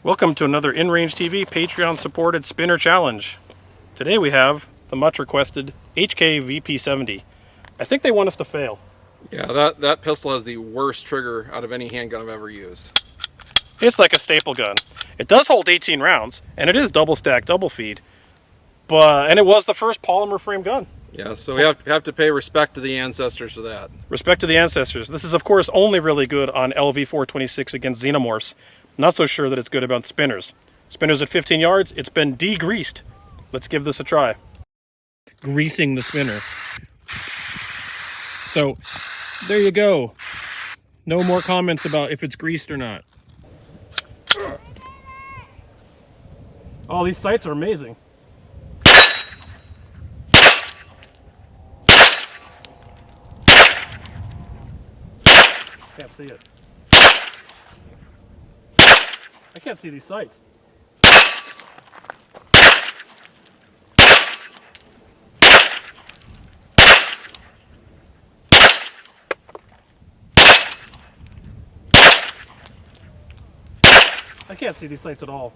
Welcome to another InRangetv Patreon-supported spinner challenge. Today we have the much-requested H&K VP70. I think they want us to fail. Yeah, that pistol has the worst trigger out of any handgun I've ever used. It's like a staple gun. It does hold 18 rounds, and it is double stack, double feed. And it was the first polymer frame gun. Yeah, so we have to pay respect to the ancestors for that. Respect to the ancestors. This is, of course, only really good on LV426 against xenomorphs. Not so sure that it's good about spinners. Spinners at 15 yards, it's been degreased. Let's give this a try. Greasing the spinner. So, there you go. No more comments about if it's greased or not. Oh, these sights are amazing. Can't see it. I can't see these sights. I can't see these sights at all.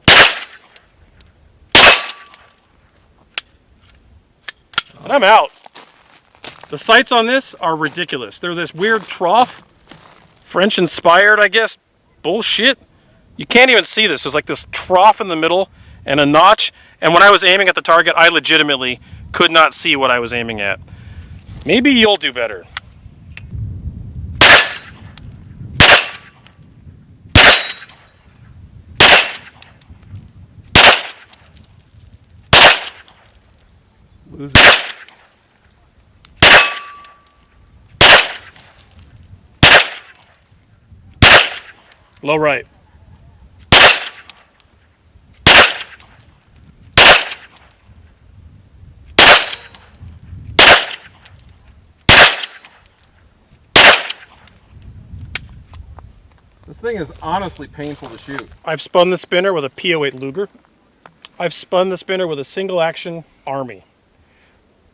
And I'm out. The sights on this are ridiculous. They're this weird trough, French inspired, I guess, bullshit. You can't even see this. There's like this trough in the middle and a notch. And when I was aiming at the target, I legitimately could not see what I was aiming at. Maybe you'll do better. Lose it. Low right. This thing is honestly painful to shoot. I've spun the spinner with a P08 Luger. I've spun the spinner with a single action Army.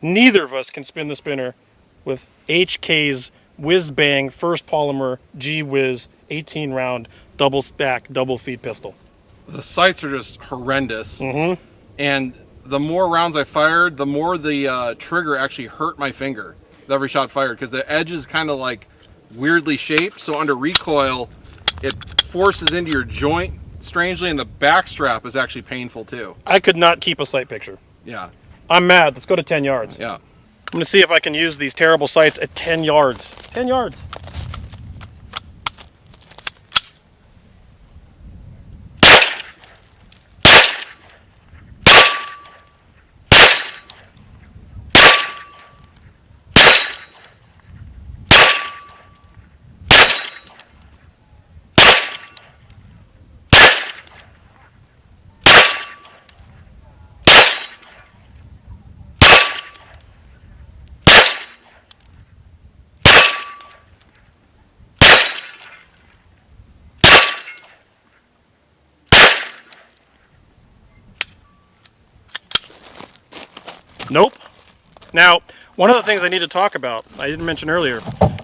Neither of us can spin the spinner with HK's Whiz Bang first polymer G-Whiz 18 round double stack double feed pistol. The sights are just horrendous. Mm-hmm. And the more rounds I fired, the more the trigger actually hurt my finger with every shot fired, because the edge is kind of like weirdly shaped, so under recoil it forces into your joint strangely, and the back strap is actually painful too. I could not keep a sight picture. Yeah. I'm mad. Let's go to 10 yards. Yeah. I'm going to see if I can use these terrible sights at 10 yards. 10 yards. Nope. Now, one of the things I need to talk about, I didn't mention earlier,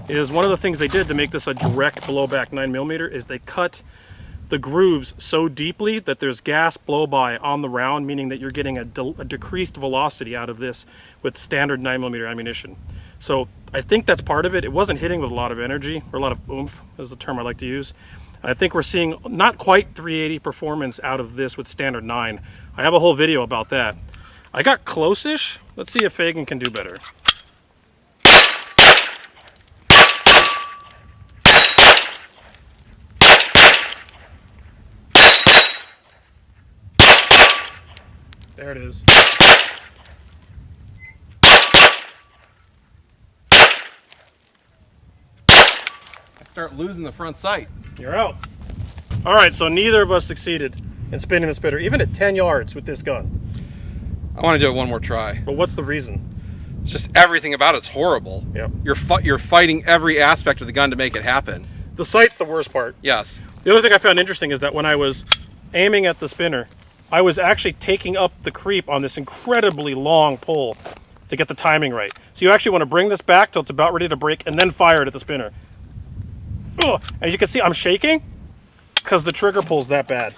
is one of the things they did to make this a direct blowback 9mm is they cut the grooves so deeply that there's gas blow-by on the round, meaning that you're getting a decreased velocity out of this with standard 9mm ammunition. So I think that's part of it. It wasn't hitting with a lot of energy, or a lot of oomph, is the term I like to use. I think we're seeing not quite 380 performance out of this with standard 9. I have a whole video about that. I got close-ish. Let's see if Fagan can do better. There it is. I start losing the front sight. You're out. All right, so neither of us succeeded in spinning the spinner, even at 10 yards with this gun. I want to do it one more try. But what's the reason? It's just everything about it's horrible. Yep. You're fighting every aspect of the gun to make it happen. The sight's the worst part. Yes. The other thing I found interesting is that when I was aiming at the spinner, I was actually taking up the creep on this incredibly long pull to get the timing right. So you actually want to bring this back till it's about ready to break and then fire it at the spinner. Ugh. As you can see, I'm shaking because the trigger pull's that bad.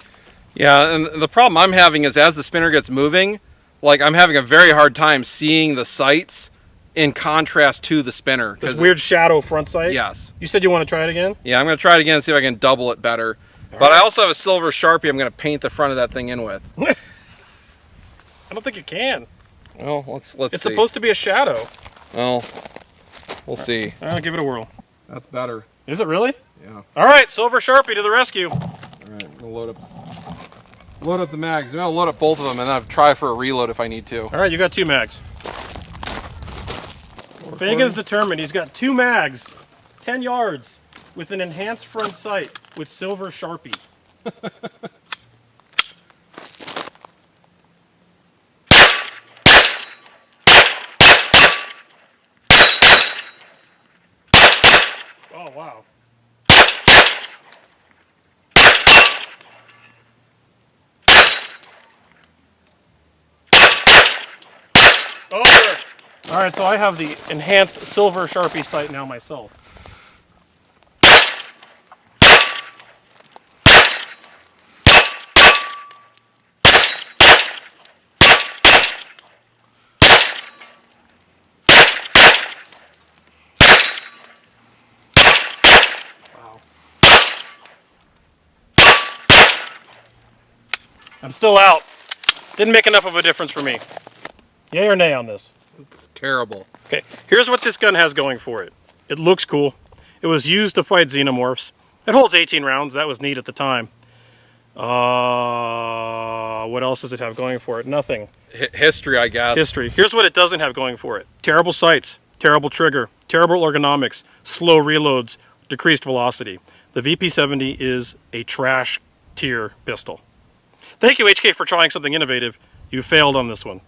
Yeah, and the problem I'm having is as the spinner gets moving, like I'm having a very hard time seeing the sights in contrast to the spinner. This weird shadow front sight? Yes. You said you want to try it again? Yeah, I'm going to try it again and see if I can double it better. But I also have a silver Sharpie I'm going to paint the front of that thing in with. I don't think you can. Well, let's see. It's supposed to be a shadow. Well, we'll see. I'll give it a whirl. That's better. Is it really? Yeah. All right, silver Sharpie to the rescue. All right, I'm going to load up the mags. I'm going to load up both of them and I'll try for a reload if I need to. All right, you got 2 mags. Fagan's determined. He's got 2 mags, 10 yards, with an enhanced front sight with silver Sharpie. Oh, wow. Oh, there. All right, so I have the enhanced silver Sharpie sight now myself. Wow. I'm still out. Didn't make enough of a difference for me. Yay or nay on this? It's terrible. Okay, here's what this gun has going for it. It looks cool. It was used to fight xenomorphs. It holds 18 rounds. That was neat at the time. What else does it have going for it? Nothing. History, I guess. History. Here's what it doesn't have going for it. Terrible sights, terrible trigger, terrible ergonomics, slow reloads, decreased velocity. The VP70 is a trash tier pistol. Thank you, HK, for trying something innovative. You failed on this one.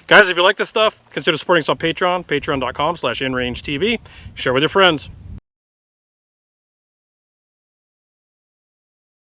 Guys, if you like this stuff, consider supporting us on Patreon, patreon.com/InRangetv. Share with your friends.